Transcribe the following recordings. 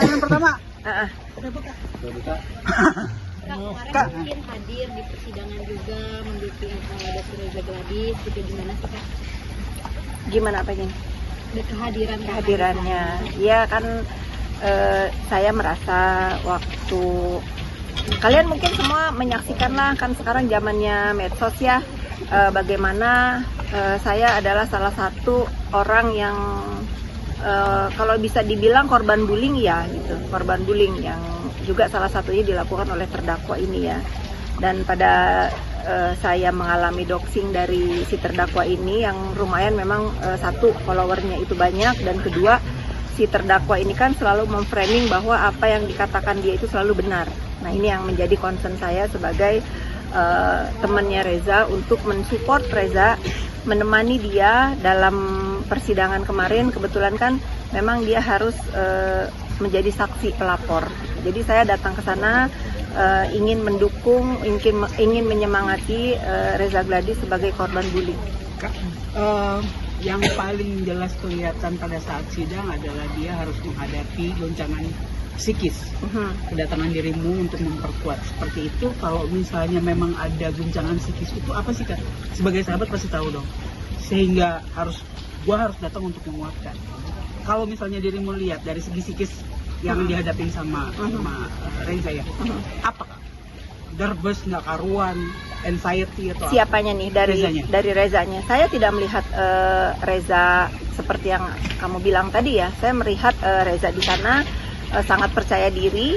pertanyaan pertama. Kak, Kak. kemarin mungkin hadir di persidangan juga mendukung Dr. Reza Gladys, gitu gimana sih Kak? Gimana apanya? Kehadirannya. Ya kan saya merasa waktu kalian mungkin semua menyaksikan lah, kan sekarang zamannya medsos ya, bagaimana saya adalah salah satu orang yang kalau bisa dibilang korban bullying ya gitu, korban bullying yang juga salah satunya dilakukan oleh terdakwa ini ya. Dan pada saya mengalami doxing dari si terdakwa ini yang lumayan memang satu followernya itu banyak, dan kedua si terdakwa ini kan selalu memframing bahwa apa yang dikatakan dia itu selalu benar. Nah ini yang menjadi concern saya sebagai temannya Reza untuk mensupport Reza, menemani dia dalam persidangan kemarin. Kebetulan kan memang dia harus menjadi saksi pelapor. Jadi saya datang ke sana ingin mendukung, ingin menyemangati Reza Gladys sebagai korban bullying. Kak, yang paling jelas kelihatan pada saat sidang adalah dia harus menghadapi goncangan psikis. Kedatangan dirimu untuk memperkuat seperti itu. Kalau misalnya memang ada goncangan psikis itu apa sih Kak? Sebagai sahabat pasti tahu dong. Sehingga gua harus datang untuk menguatkan. Kalau misalnya dirimu lihat dari segi psikis yang dihadapin sama Reza ya, apa Kak? Nervous, nggak karuan, anxiety atau siapanya nih dari Rezanya? Saya tidak melihat Reza seperti yang kamu bilang tadi ya. Saya melihat Reza di sana sangat percaya diri.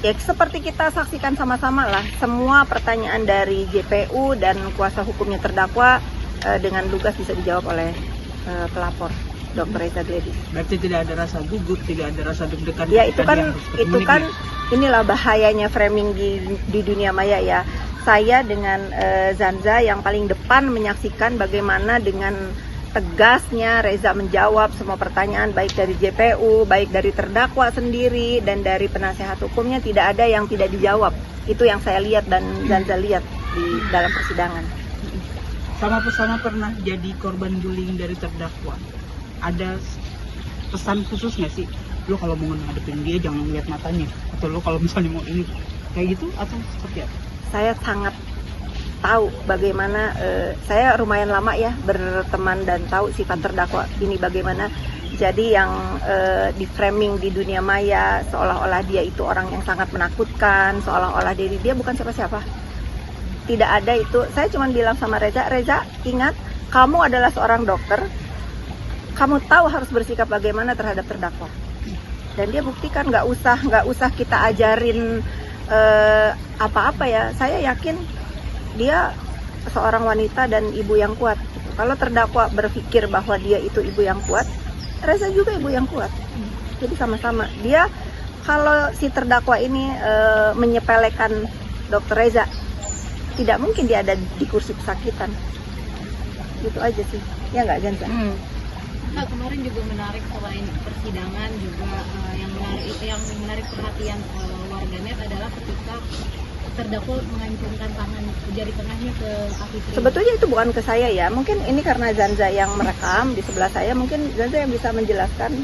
Ya seperti kita saksikan sama-sama lah, semua pertanyaan dari JPU dan kuasa hukumnya terdakwa dengan lugas bisa dijawab oleh pelapor Dr. Reza Gladys. Berarti tidak ada rasa gugup, tidak ada rasa deg-degan. Ya itu kan inilah bahayanya framing di dunia maya ya. Saya dengan Zanza yang paling depan menyaksikan bagaimana dengan tegasnya Reza menjawab semua pertanyaan, baik dari JPU, baik dari terdakwa sendiri, dan dari penasehat hukumnya. Tidak ada yang tidak dijawab. Itu yang saya lihat dan Zanza lihat di dalam persidangan. Sama pernah jadi korban bullying dari terdakwa. Ada pesan khusus nggak sih? Lo kalau mau ngadepin dia jangan lihat matanya. Atau lo kalau misalnya mau ini kayak gitu atau seperti apa? Saya sangat tahu bagaimana, saya lumayan lama ya berteman dan tahu sifat terdakwa ini bagaimana. Jadi yang di framing di dunia maya seolah-olah dia itu orang yang sangat menakutkan, seolah-olah dia bukan siapa-siapa. Tidak ada itu. Saya cuma bilang sama Reza, ingat kamu adalah seorang dokter, kamu tahu harus bersikap bagaimana terhadap terdakwa. Dan dia buktikan, nggak usah kita ajarin apa-apa ya. Saya yakin dia seorang wanita dan ibu yang kuat. Kalau terdakwa berpikir bahwa dia itu ibu yang kuat, Reza juga ibu yang kuat. Jadi sama-sama. Dia kalau si terdakwa ini menyepelekan Dr. Reza, tidak mungkin dia ada di kursi pesakitan. Gitu aja sih. Ya nggak, Jansa? Nah, kemarin juga menarik selain persidangan juga yang menarik perhatian warganet adalah ketika terdakwa mengancungkan jari tengahnya ke kaki Tri. Sebetulnya itu bukan ke saya ya, mungkin ini karena Zanza yang merekam di sebelah saya, mungkin Zanza yang bisa menjelaskan.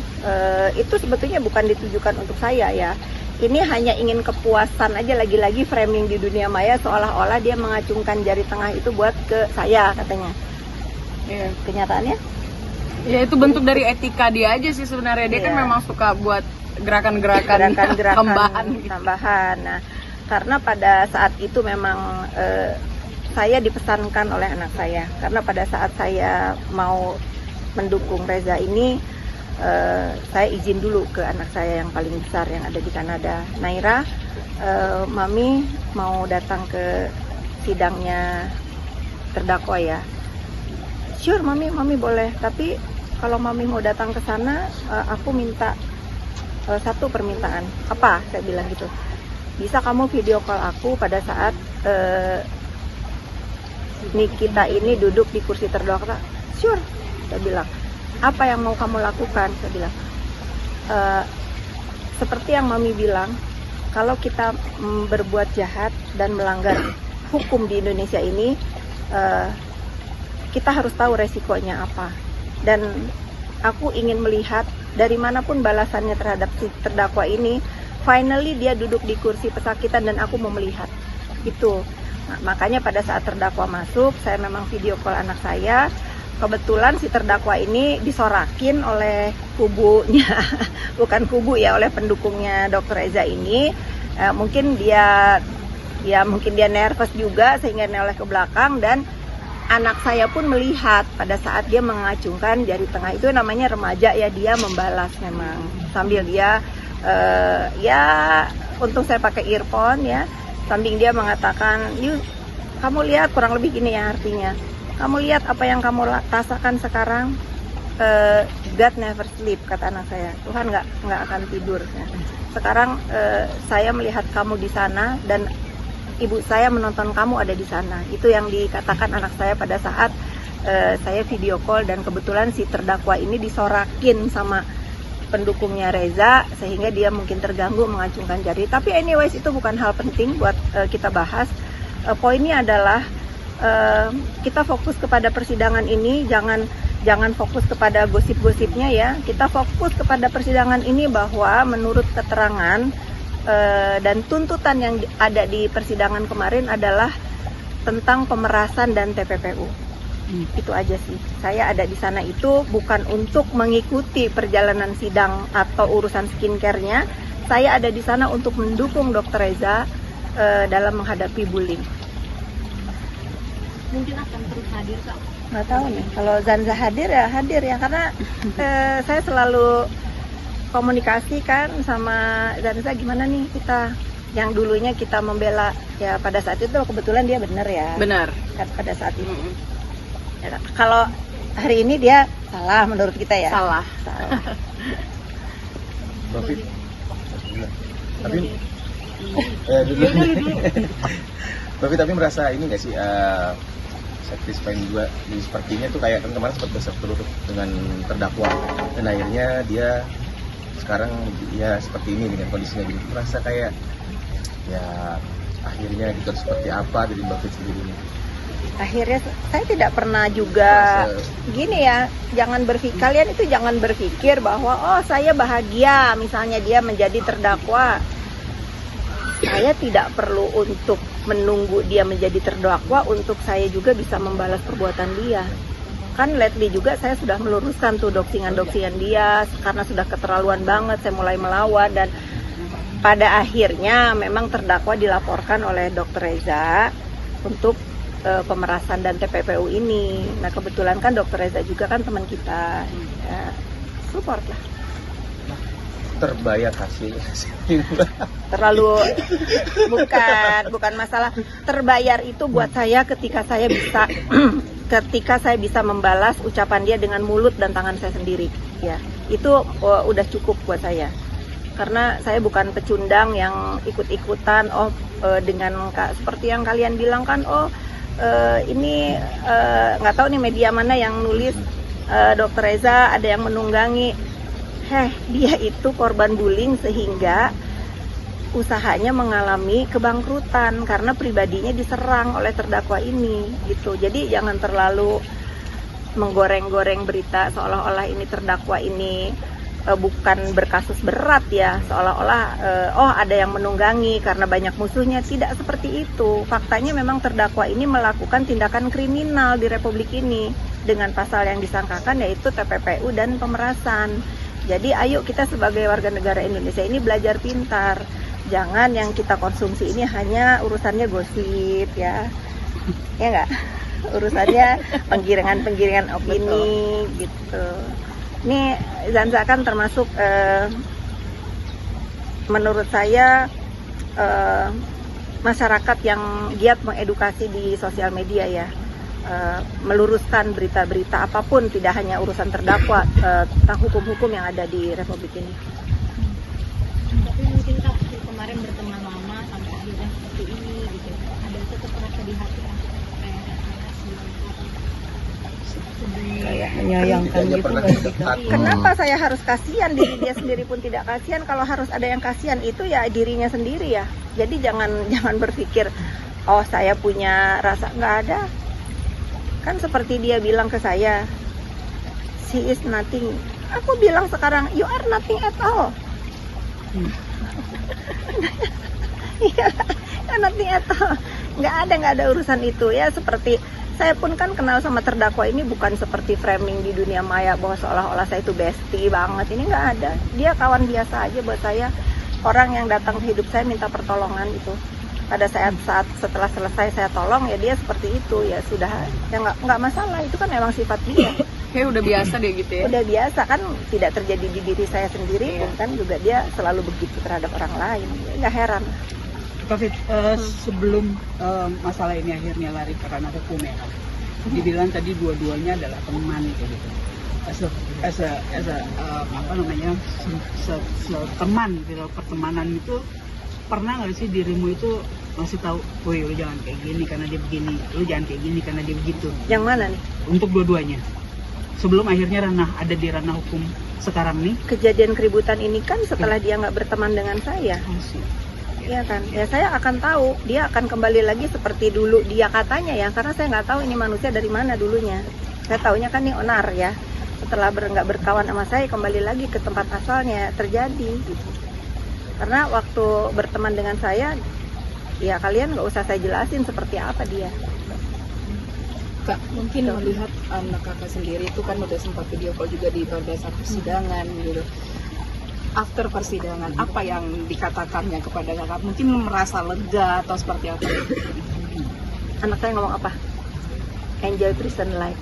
Itu sebetulnya bukan ditujukan untuk saya ya. Ini hanya ingin kepuasan aja, lagi-lagi framing di dunia maya seolah-olah dia mengacungkan jari tengah itu buat ke saya katanya. Kenyataannya? Ya itu bentuk dari etika dia aja sih sebenarnya. Dia kan memang suka buat gerakan-gerakan tambahan. Nah, karena pada saat itu memang saya dipesankan oleh anak saya. Karena pada saat saya mau mendukung Reza ini, saya izin dulu ke anak saya yang paling besar yang ada di Kanada, Naira, Mami mau datang ke sidangnya terdakwa ya. Sure, Mami boleh. Tapi kalau Mami mau datang ke sana, aku minta satu permintaan. Apa? Saya bilang gitu. Bisa kamu video call aku pada saat kita ini duduk di kursi terdakwa? Sure, saya bilang. Apa yang mau kamu lakukan? Saya bilang. Seperti yang Mami bilang, kalau kita berbuat jahat dan melanggar hukum di Indonesia ini, kita harus tahu resikonya apa. Dan aku ingin melihat dari manapun balasannya terhadap si terdakwa ini, finally dia duduk di kursi pesakitan dan aku mau melihat itu. Nah, makanya pada saat terdakwa masuk, saya memang video call anak saya. Kebetulan si terdakwa ini disorakin oleh kubunya, bukan kubu ya, oleh pendukungnya Dr. Reza ini. Mungkin dia nervous juga sehingga noleh ke belakang, dan anak saya pun melihat pada saat dia mengacungkan jari tengah. Itu namanya remaja ya, dia membalas memang sambil dia ya untung saya pakai earphone ya, sambil dia mengatakan, "Yuk, kamu lihat," kurang lebih gini ya artinya, "kamu lihat apa yang kamu rasakan sekarang, God never sleep," kata anak saya, Tuhan nggak akan tidur ya. Sekarang saya melihat kamu di sana dan ibu saya menonton kamu ada di sana. Itu yang dikatakan anak saya pada saat saya video call, dan kebetulan si terdakwa ini disorakin sama pendukungnya Reza sehingga dia mungkin terganggu mengacungkan jari. Tapi anyways itu bukan hal penting buat kita bahas. Poinnya adalah kita fokus kepada persidangan ini, jangan fokus kepada gosip-gosipnya ya. Kita fokus kepada persidangan ini bahwa menurut keterangan dan tuntutan yang ada di persidangan kemarin adalah tentang pemerasan dan TPPU. Itu aja sih. Saya ada di sana itu bukan untuk mengikuti perjalanan sidang atau urusan skincare-nya. Saya ada di sana untuk mendukung Dr. Reza dalam menghadapi bullying. Mungkin akan terus hadir Kak? Nggak tahu nih, kalau Zanza hadir ya, karena saya selalu komunikasi kan sama Zanza, gimana nih kita yang dulunya kita membela ya, pada saat itu kebetulan dia benar ya. Benar. Kan pada saat itu. Ya, kalau hari ini dia salah menurut kita ya. Salah. Tapi merasa ini nggak sih satisfying juga sepertinya tuh kayak kan kemarin sempat berseteru dengan terdakwa dan akhirnya dia sekarang ya seperti ini dengan kondisinya gitu, merasa kayak ya akhirnya gitu seperti apa dari Mbak Fit sendiri ini. Akhirnya saya tidak pernah juga gini ya, kalian itu jangan berpikir bahwa oh saya bahagia misalnya dia menjadi terdakwa. Saya tidak perlu untuk menunggu dia menjadi terdakwa untuk saya juga bisa membalas perbuatan dia. Kan lately juga saya sudah meluruskan tuh doxingan dia karena sudah keterlaluan banget, saya mulai melawan, dan pada akhirnya memang terdakwa dilaporkan oleh Dr. Reza untuk pemerasan dan TPPU ini. Nah kebetulan kan Dr. Reza juga kan teman kita, ya, support lah. Terbayar hasilnya. Terlalu bukan masalah terbayar itu buat saya ketika saya bisa membalas ucapan dia dengan mulut dan tangan saya sendiri, ya itu udah cukup buat saya. Karena saya bukan pecundang yang ikut-ikutan dengan seperti yang kalian bilang kan, ini nggak tahu nih media mana yang nulis Dr. Reza ada yang menunggangi. Dia itu korban bullying sehingga usahanya mengalami kebangkrutan karena pribadinya diserang oleh terdakwa ini gitu. Jadi jangan terlalu menggoreng-goreng berita seolah-olah ini terdakwa ini bukan berkasus berat ya, seolah-olah ada yang menunggangi karena banyak musuhnya. Tidak seperti itu. Faktanya memang terdakwa ini melakukan tindakan kriminal di Republik ini dengan pasal yang disangkakan yaitu TPPU dan pemerasan. Jadi ayo kita sebagai warga negara Indonesia ini belajar pintar. Jangan yang kita konsumsi ini hanya urusannya gosip ya. Ya enggak? Urusannya penggiringan opini. Betul. Gitu. Ini Zanza kan termasuk menurut saya masyarakat yang giat mengedukasi di sosial media ya. Meluruskan berita-berita apapun, tidak hanya urusan terdakwa, tentang hukum-hukum yang ada di Republik ini. Tapi mungkin Kak kemarin berteman lama sampai akhirnya seperti ini gitu, ada tetap rasa di hati Kayak menyayangkan gitu. Kenapa saya harus kasihan, diri dia sendiri pun tidak kasihan. Kalau harus ada yang kasihan itu ya dirinya sendiri ya. Jadi jangan berpikir saya punya rasa, nggak ada. Kan seperti dia bilang ke saya, she is nothing Aku bilang sekarang, you are nothing at all. Iya, nothing at all. Nggak ada urusan itu ya. Seperti saya pun kan kenal sama terdakwa ini bukan seperti framing di dunia maya bahwa seolah-olah saya itu bestie banget. Ini nggak ada. Dia kawan biasa aja buat saya. Orang yang datang ke hidup saya minta pertolongan itu. Pada saat setelah selesai saya tolong ya dia seperti itu ya sudah ya nggak masalah, itu kan memang sifat dia. Kayak udah biasa deh gitu ya. Udah biasa kan, tidak terjadi di diri saya sendiri pun kan juga dia selalu begitu terhadap orang lain. Nggak heran. Covid, sebelum masalah ini akhirnya lari ke ranah hukum ya, dibilang tadi dua-duanya adalah teman kayak gitu. Apa namanya, teman gitu, pertemanan itu pernah nggak sih dirimu itu masih tahu, woi lu jangan kayak gini karena dia begini, lu jangan kayak gini karena dia begitu. Yang mana nih? Untuk dua-duanya. Sebelum akhirnya ada di ranah hukum sekarang nih. Kejadian keributan ini kan setelah dia nggak berteman dengan saya. Iya kan, ya saya akan tahu dia akan kembali lagi seperti dulu dia katanya ya, karena saya nggak tahu ini manusia dari mana dulunya. Saya taunya kan ini onar ya. Setelah nggak berkawan sama saya kembali lagi ke tempat asalnya terjadi. Gitu. Karena waktu berteman dengan saya, ya kalian nggak usah saya jelasin seperti apa dia. Kak, mungkin melihat anak kakak sendiri itu kan udah sempat video call juga pada saat persidangan gitu. After persidangan, apa yang dikatakannya kepada kakak? Mungkin merasa lega atau seperti apa? Anak saya ngomong apa? Enjoy prison life.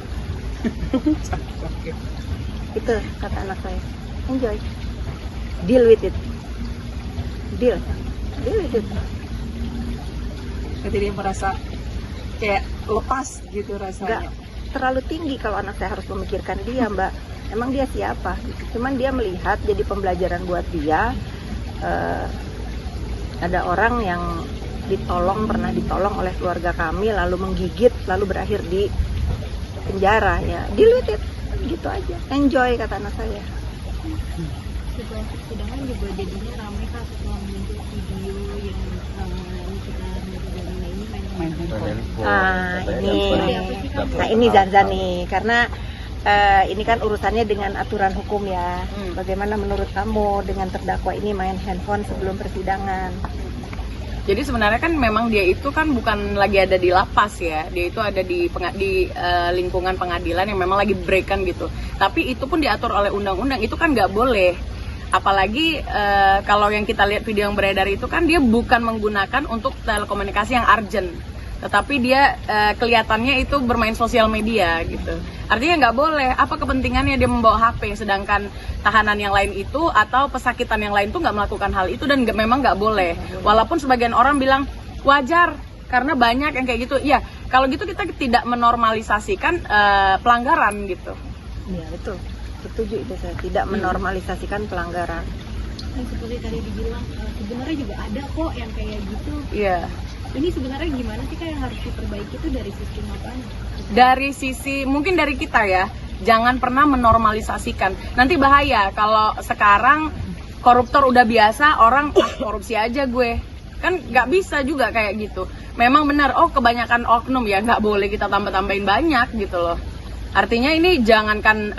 Itu kata anak saya. Enjoy. Deal with it. Deal with it. Jadi dia merasa kayak lepas gitu rasanya. Nggak terlalu tinggi kalau anak saya harus memikirkan dia, Mbak. Emang dia siapa? Cuman dia melihat jadi pembelajaran buat dia. Ada orang yang pernah ditolong oleh keluarga kami, lalu menggigit, lalu berakhir di penjara ya. Deal with it, gitu aja. Enjoy kata anak saya. Setelah persidangan juga jadinya ramai Kak setelah muncul video yang kita ini main Ini Zanzan nih, karena ini kan urusannya dengan aturan hukum ya. Bagaimana menurut kamu dengan terdakwa ini main handphone sebelum persidangan? Jadi sebenarnya kan memang dia itu kan bukan lagi ada di lapas ya, dia itu ada di lingkungan pengadilan yang memang lagi break kan gitu. Tapi itu pun diatur oleh undang-undang, itu kan nggak boleh. Apalagi kalau yang kita lihat video yang beredar itu kan dia bukan menggunakan untuk telekomunikasi yang urgent, tetapi dia kelihatannya itu bermain sosial media gitu. Artinya nggak boleh. Apa kepentingannya dia membawa HP sedangkan tahanan yang lain itu atau pesakitan yang lain tuh nggak melakukan hal itu, dan memang nggak boleh. Walaupun sebagian orang bilang wajar karena banyak yang kayak gitu. Iya, kalau gitu kita tidak menormalisasikan pelanggaran gitu. Iya betul, setuju itu saya. Tidak menormalisasikan pelanggaran. Dan seperti tadi dibilang sebenarnya juga ada kok yang kayak gitu. Iya. Ini sebenarnya gimana sih Kak yang harus diperbaiki itu dari sisi apa? Dari sisi mungkin dari kita ya, jangan pernah menormalisasikan. Nanti bahaya kalau sekarang koruptor udah biasa, orang korupsi aja gue. Kan nggak bisa juga kayak gitu. Memang benar, kebanyakan oknum ya nggak boleh kita tambah-tambahin banyak gitu loh. Artinya ini jangankan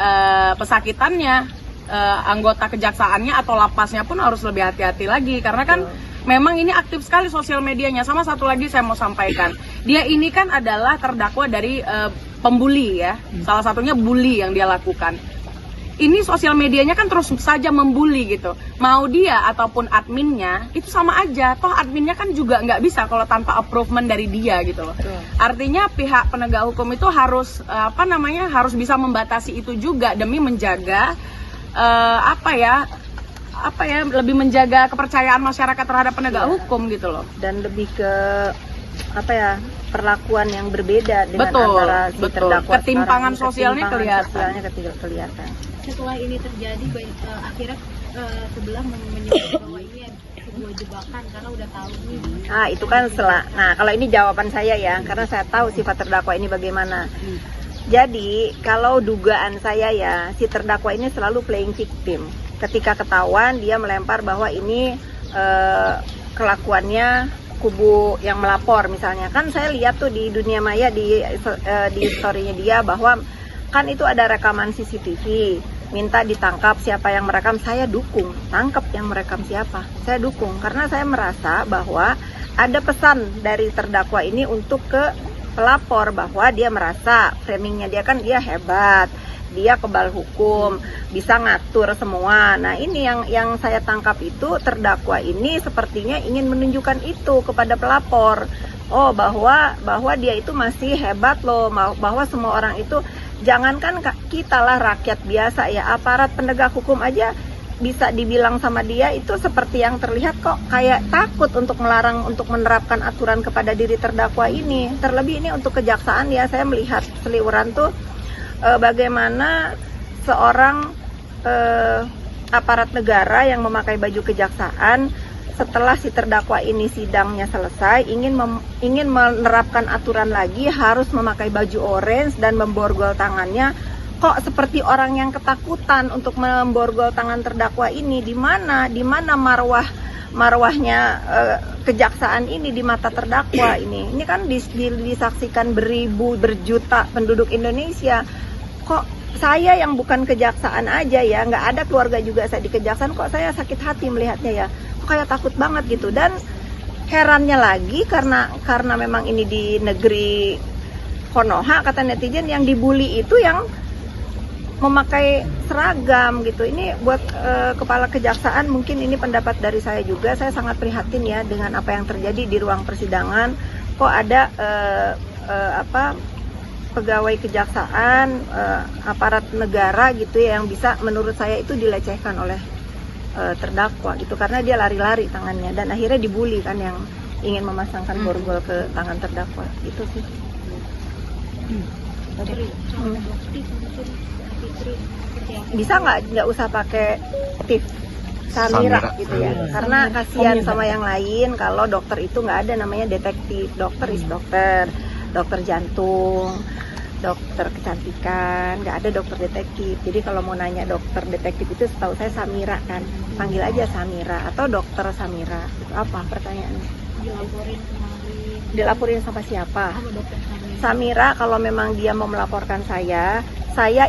pesakitannya, anggota kejaksaannya atau lapasnya pun harus lebih hati-hati lagi. Karena kan memang ini aktif sekali sosial medianya. Sama satu lagi saya mau sampaikan, dia ini kan adalah terdakwa dari pembuli ya, salah satunya bully yang dia lakukan. Ini sosial medianya kan terus saja membuli gitu. Mau dia ataupun adminnya itu sama aja. Toh adminnya kan juga nggak bisa kalau tanpa approval dari dia gitu loh. Artinya pihak penegak hukum itu harus harus bisa membatasi itu juga demi menjaga lebih menjaga kepercayaan masyarakat terhadap penegak hukum gitu loh. Dan lebih ke perlakuan yang berbeda dengan antara si terdakwa. Ketimpangan sosialnya kelihatan. Setelah ini terjadi akhirnya sebelah menyebut bahwa ini sebuah jebakan karena udah tahu nih. Itu kan nah kalau ini jawaban saya ya, karena saya tahu sifat terdakwa ini bagaimana. Jadi kalau dugaan saya ya, si terdakwa ini selalu playing victim. Ketika ketahuan dia melempar bahwa ini kelakuannya kubu yang melapor misalnya. Kan saya lihat tuh di dunia maya di story-nya dia bahwa kan itu ada rekaman CCTV. minta ditangkap siapa yang merekam, saya dukung. Tangkap yang merekam siapa, saya dukung. Karena saya merasa bahwa ada pesan dari terdakwa ini untuk ke pelapor bahwa dia merasa framingnya dia kan dia hebat, dia kebal hukum, bisa ngatur semua. Nah ini yang saya tangkap itu terdakwa ini sepertinya ingin menunjukkan itu kepada pelapor. Oh bahwa dia itu masih hebat loh, bahwa semua orang itu, jangankan kita lah rakyat biasa ya, aparat penegak hukum aja bisa dibilang sama dia itu seperti yang terlihat kok kayak takut untuk melarang untuk menerapkan aturan kepada diri terdakwa ini. Terlebih ini untuk kejaksaan ya, saya melihat seliweran tuh bagaimana seorang aparat negara yang memakai baju kejaksaan setelah si terdakwa ini sidangnya selesai ingin menerapkan aturan lagi, harus memakai baju orange dan memborgol tangannya. Kok seperti orang yang ketakutan untuk memborgol tangan terdakwa ini? Di mana marwahnya kejaksaan ini di mata terdakwa ini? Ini kan disaksikan berjuta penduduk Indonesia. Kok saya yang bukan kejaksaan aja ya, nggak ada keluarga juga saya di kejaksaan, kok saya sakit hati melihatnya ya, kok kayak takut banget gitu. Dan herannya lagi karena memang ini di negeri Konoha, kata netizen, yang dibully itu yang memakai seragam gitu. Ini buat kepala kejaksaan, mungkin ini pendapat dari saya juga, saya sangat prihatin ya dengan apa yang terjadi di ruang persidangan. Kok ada pegawai kejaksaan, aparat negara gitu ya, yang bisa menurut saya itu dilecehkan oleh terdakwa gitu, karena dia lari-lari tangannya dan akhirnya dibully kan yang ingin memasangkan borgol ke tangan terdakwa. Itu sih. Bisa nggak usah pakai tif Samira gitu ya, karena kasihan sama yang lain. Kalau dokter itu nggak ada namanya detektif, dokter is dokter, dokter jantung, dokter kecantikan, nggak ada dokter detektif. Jadi kalau mau nanya dokter detektif itu setahu saya Samira kan, panggil aja Samira atau dokter Samira. Itu apa pertanyaannya? Dilaporin sama siapa? Samira, kalau memang dia mau melaporkan saya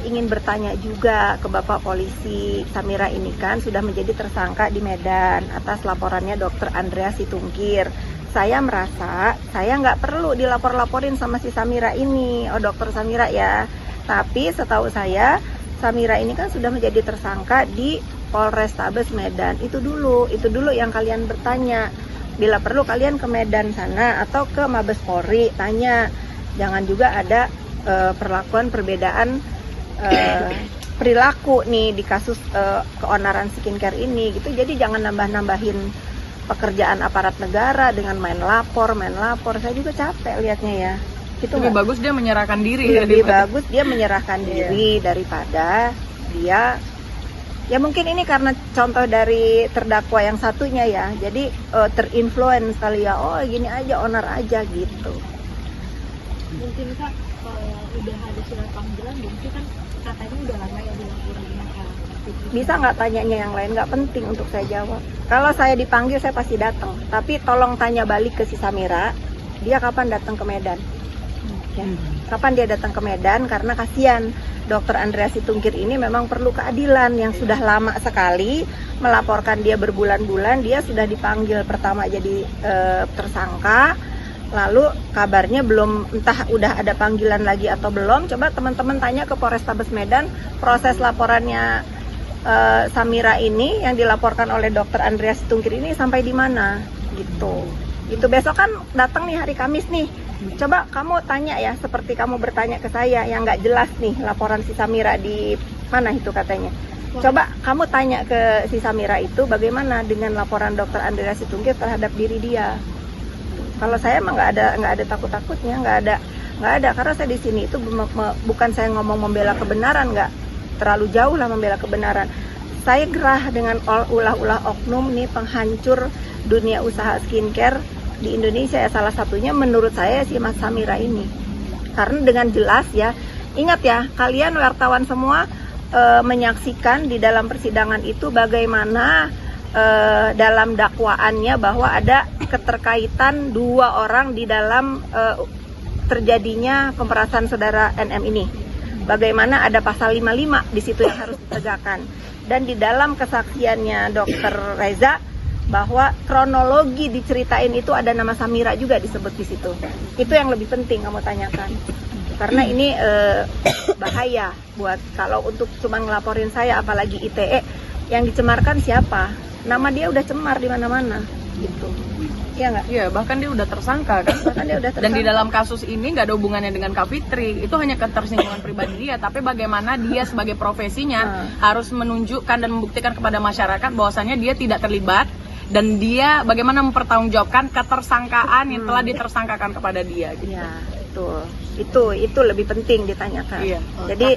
ingin bertanya juga ke Bapak Polisi. Samira ini kan sudah menjadi tersangka di Medan atas laporannya Dr. Andreas Situngkir. Saya merasa saya nggak perlu dilapor-laporin sama si Samira ini, Dokter Samira ya. Tapi setahu saya Samira ini kan sudah menjadi tersangka di Polrestabes Medan. Itu dulu yang kalian bertanya. Bila perlu kalian ke Medan sana atau ke Mabes Polri tanya. Jangan juga ada perlakuan perbedaan perilaku nih di kasus keonaran skincare ini gitu. Jadi jangan nambah-nambahin pekerjaan aparat negara dengan main lapor. Saya juga capek liatnya ya. Itu lebih bagus dia menyerahkan diri. Lebih bagus dia menyerahkan diri daripada dia. Ya mungkin ini karena contoh dari terdakwa yang satunya ya. Jadi terinfluence kali ya. Oh gini aja, onar aja gitu. Mungkin Kak, kalau udah ada surat panggilan, mungkin kan katanya udah lama ya dilaporin di masyarakat. Bisa nggak tanyanya yang lain, nggak penting untuk saya jawab. Kalau saya dipanggil saya pasti datang. Tapi tolong tanya balik ke si Samira, dia kapan datang ke Medan? Ya. Kapan dia datang ke Medan? Karena kasihan Dr. Andreas Situngkir ini memang perlu keadilan yang sudah lama sekali melaporkan dia berbulan-bulan. Dia sudah dipanggil pertama jadi tersangka. Lalu kabarnya belum, entah udah ada panggilan lagi atau belum. Coba teman-teman tanya ke Polrestabes Medan, proses laporannya Samira ini yang dilaporkan oleh Dr. Andreas Situngkir ini sampai di mana gitu. Itu besok kan datang nih hari Kamis nih. Coba kamu tanya ya, seperti kamu bertanya ke saya yang nggak jelas nih laporan si Samira di mana itu katanya. Coba kamu tanya ke si Samira itu bagaimana dengan laporan Dr. Andreas Situngkir terhadap diri dia. Kalau saya emang nggak ada takut-takutnya, nggak ada karena saya di sini itu bukan saya ngomong membela kebenaran, nggak terlalu jauh lah membela kebenaran. Saya gerah dengan ulah-ulah oknum nih penghancur dunia usaha skincare di Indonesia ya, salah satunya menurut saya si Mas Samira ini. Karena dengan jelas ya, ingat ya kalian wartawan semua menyaksikan di dalam persidangan itu bagaimana dalam dakwaannya bahwa ada keterkaitan 2 orang di dalam terjadinya pemerasan saudara NM ini. bagaimana ada pasal 55 di situ yang harus ditegakkan. Dan di dalam kesaksiannya Dr. Reza bahwa kronologi diceritain itu ada nama Samira juga disebut di situ. Itu yang lebih penting kamu tanyakan. Karena ini bahaya buat kalau untuk cuma ngelaporin saya, apalagi ITE yang dicemarkan siapa? Nama dia udah cemar di mana-mana gitu. Iya nggak? Iya, bahkan dia udah tersangka kan. Bahkan dia udah Dan di tersangka. dalam kasus ini nggak ada hubungannya dengan Kak Fitri, itu hanya ketersinggungan pribadi dia, tapi bagaimana dia sebagai profesinya harus menunjukkan dan membuktikan kepada masyarakat bahwasannya dia tidak terlibat, dan dia bagaimana mempertanggungjawabkan ketersangkaan yang telah ditersangkakan kepada dia gitu. Iya, betul. Itu lebih penting ditanyakan. Iya. Jadi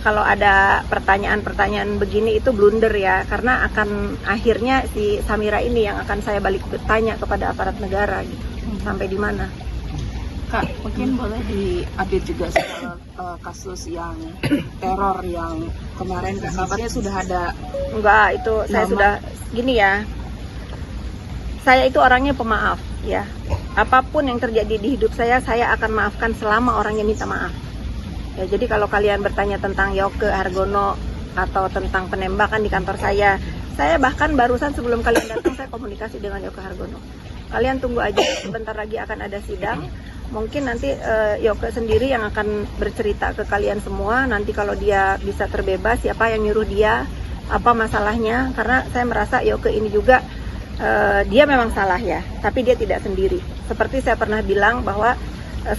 kalau ada pertanyaan-pertanyaan begini itu blunder ya, karena akan akhirnya si Samira ini yang akan saya balik bertanya kepada aparat negara gitu. Sampai di mana? Kak, mungkin boleh diupdate juga soal kasus yang teror yang kemarin kabarnya sudah ada. Enggak, itu saya Lama. sudah gini ya. Saya itu orangnya pemaaf ya. Apapun yang terjadi di hidup saya akan maafkan selama orangnya minta maaf. Ya, jadi kalau kalian bertanya tentang Yoke Hargono atau tentang penembakan di kantor saya bahkan barusan sebelum kalian datang saya komunikasi dengan Yoke Hargono. Kalian tunggu aja, sebentar lagi akan ada sidang. Mungkin nanti Yoke sendiri yang akan bercerita ke kalian semua. Nanti kalau dia bisa terbebas, siapa yang nyuruh dia, apa masalahnya. Karena saya merasa Yoke ini juga dia memang salah ya, tapi dia tidak sendiri. Seperti saya pernah bilang bahwa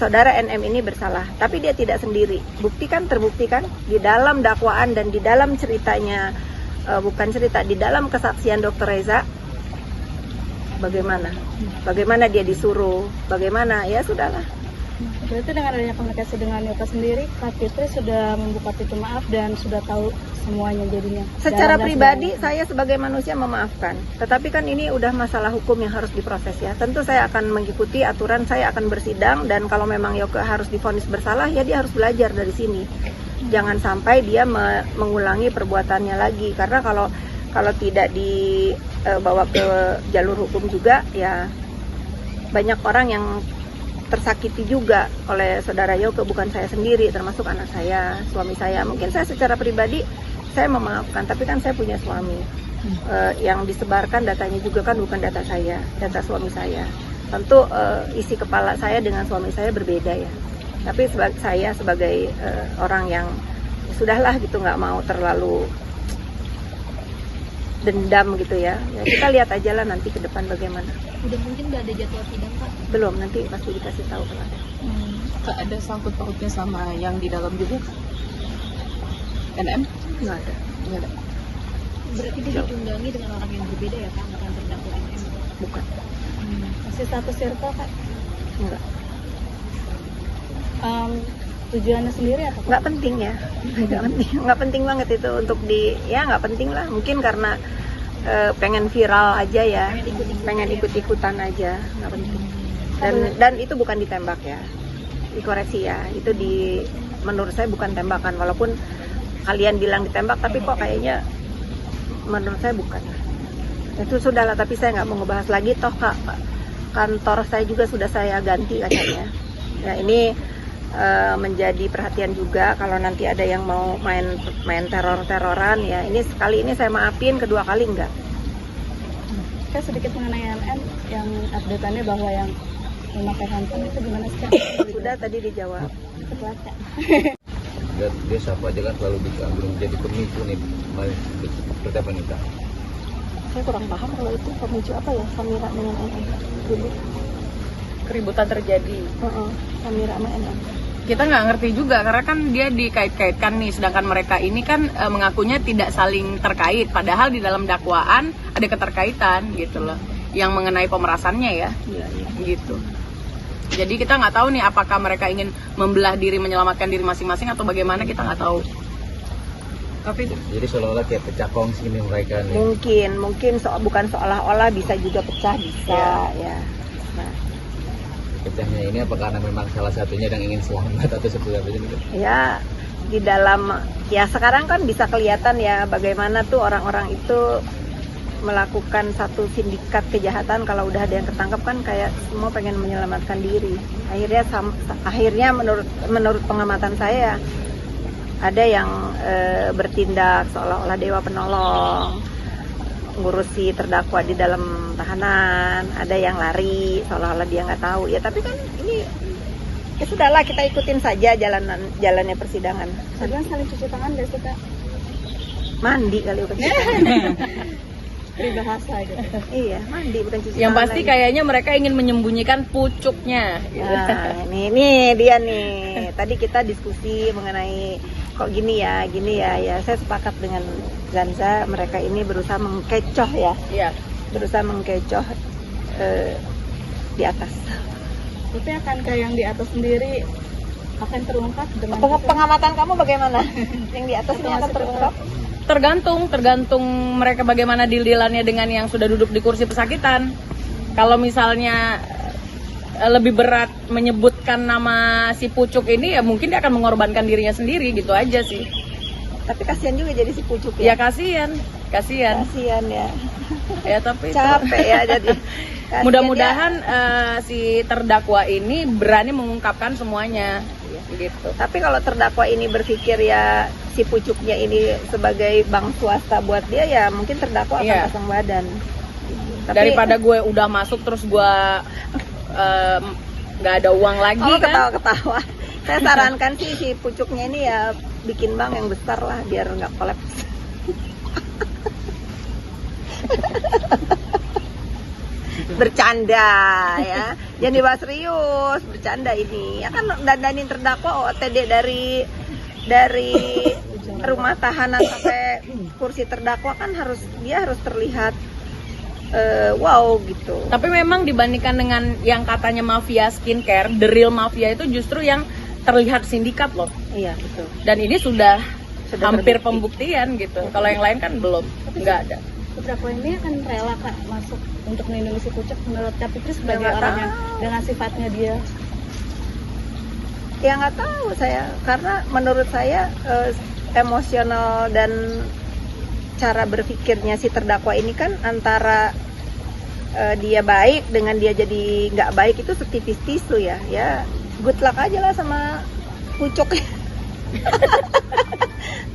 saudara NM ini bersalah, tapi dia tidak sendiri. Terbuktikan di dalam dakwaan dan di dalam ceritanya, di dalam kesaksian Dr. Reza, bagaimana dia disuruh, bagaimana, ya sudahlah. Berarti dengan adanya komunikasi dengan Yoka sendiri, Kak Fitri sudah membuka pintu maaf dan sudah tahu semuanya jadinya. Secara Jalan dan pribadi semuanya. saya sebagai manusia memaafkan, tetapi kan ini udah masalah hukum yang harus diproses ya. Tentu saya akan mengikuti aturan, saya akan bersidang, dan kalau memang Yoke harus divonis bersalah ya dia harus belajar dari sini. Jangan sampai dia mengulangi perbuatannya lagi, karena kalau tidak dibawa ke jalur hukum juga ya banyak orang yang tersakiti juga oleh saudara Yoke, bukan saya sendiri, termasuk anak saya, suami saya. Mungkin saya secara pribadi saya memaafkan, tapi kan saya punya suami. Yang disebarkan datanya juga kan bukan data saya, data suami saya. Tentu isi kepala saya dengan suami saya berbeda ya. Tapi saya sebagai orang yang sudahlah gitu, nggak mau terlalu dendam gitu ya. Kita lihat aja lah nanti ke depan bagaimana. Udah mungkin nggak ada jadwal sidang, Pak? Belum, nanti pasti dikasih tahu kalau ada. Kak, ada sangkut pautnya sama yang di dalam juga? NM? Nggak ada. Nggak ada. Berarti dia ditunggangi dengan orang yang berbeda ya, Kak? Bukan terdakwa NM? Bukan. Masih satu circle, Kak? Enggak. Tujuannya sendiri apa? Nggak penting ya. Nggak penting banget itu untuk nggak penting lah. Mungkin karena pengen viral aja ya, pengen ikut-ikutan aja, nggak penting. Dan itu bukan ditembak ya, dikoreksi ya. Itu menurut saya bukan tembakan, walaupun kalian bilang ditembak, tapi kok kayaknya menurut saya bukan. Itu sudahlah, tapi saya nggak mau ngebahas lagi. Toh kantor saya juga sudah saya ganti kacanya. Ya ini menjadi perhatian juga kalau nanti ada yang mau main teror-teroran ya. Ini sekali ini saya maafin, kedua kali enggak. Kak, sedikit mengenai NM yang update-annya bahwa yang memakai handphone itu gimana sih, Kak? Sudah tadi dijawab. Setelah, Kak. Dia siapa aja kan selalu belum jadi pemicu nih, seperti apa nih Kak? Saya kurang paham kalau itu pemicu apa ya, Samira dengan NM dulu. Keributan terjadi. Samira sama NM. Kita nggak ngerti juga karena kan dia dikait-kaitkan nih, sedangkan mereka ini kan mengakunya tidak saling terkait, padahal di dalam dakwaan ada keterkaitan gitu loh, yang mengenai pemerasannya ya, gitu. Jadi kita nggak tahu nih apakah mereka ingin membelah diri, menyelamatkan diri masing-masing atau bagaimana, kita nggak tahu. Tapi Jadi seolah-olah kayak pecah kongsi nih mereka nih. Mungkin bukan seolah-olah, bisa juga pecah, bisa ya. Nah, Pecahnya ini apa karena memang salah satunya yang ingin selamat atau seperti apa gitu? ya di dalam ya sekarang kan bisa kelihatan ya bagaimana tuh orang-orang itu melakukan satu sindikat kejahatan. Kalau udah ada yang ketangkap kan kayak semua pengen menyelamatkan diri. Akhirnya menurut pengamatan saya ada yang bertindak seolah-olah dewa penolong, ngurusi terdakwa di dalam tahanan, ada yang lari seolah-olah dia nggak tahu. Ya tapi kan ini ya sudahlah, kita ikutin saja jalannya persidangan. Kalian saling cuci tangan gak sih Kak? Mandi kali persidangan. Peribahasa gitu. Iya, mandi bukan cuci Yang tangan pasti lagi. kayaknya mereka ingin menyembunyikan pucuknya. Nah, ini dia nih. Tadi kita diskusi mengenai kok gini ya. Ya saya sepakat dengan Zanza, mereka ini berusaha mengkecoh ya. Iya. Berusaha mengkecoh di atas. Tapi akankah yang di atas sendiri akan terungkap dengan Pengamatan kamu bagaimana? Yang di atas ini akan terungkap? Tergantung mereka bagaimana deal-dealannya dengan yang sudah duduk di kursi pesakitan. Kalau misalnya lebih berat menyebutkan nama si pucuk ini, ya mungkin dia akan mengorbankan dirinya sendiri, gitu aja sih. Tapi kasihan juga jadi si pucuk Ya ya. kasihan. Kasihan ya. Ya tapi itu. Capek ya jadi. Kasihan Mudah-mudahan si terdakwa ini berani mengungkapkan semuanya, gitu. Tapi kalau terdakwa ini berpikir ya si pucuknya ini sebagai bank swasta buat dia, ya mungkin terdakwa akan Iya. pasang badan. Tapi, Daripada gue udah masuk terus gue nggak ada uang lagi oh, kan. ketawa-ketawa. Saya sarankan sih si pucuknya ini ya bikin bank yang besar lah biar nggak kolaps. Bercanda ya, jangan dibahas serius, bercanda ini. Ya kan dandanin terdakwa OTD dari rumah tahanan sampai kursi terdakwa kan dia harus terlihat wow gitu. Tapi memang dibandingkan dengan yang katanya mafia skincare, the real mafia itu justru yang terlihat sindikat loh. Iya betul. Dan ini sudah hampir terbukti. pembuktian gitu. Kalau yang lain kan belum, nggak ada. terdakwa ini akan rela Kak masuk untuk melindungi si pucuk menurut Kak Fitri sebagai Nggak orang yang tahu. dengan sifatnya dia? Ya nggak tahu saya, karena menurut saya emosional dan cara berpikirnya si terdakwa ini kan antara dia baik dengan dia jadi nggak baik itu setipis tisu ya. Ya good luck aja lah sama pucuk.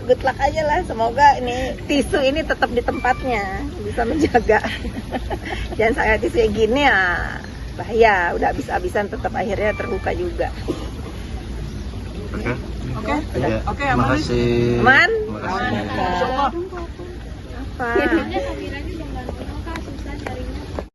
Good luck aja lah, semoga ini tisu ini tetap di tempatnya, bisa menjaga. Jangan sampai tisu kayak gini ya bahaya, udah habis-habisan tetap akhirnya terbuka juga. Oke. Oke, Terima kasih. Aman? Terima kasih. Apa? Kameranya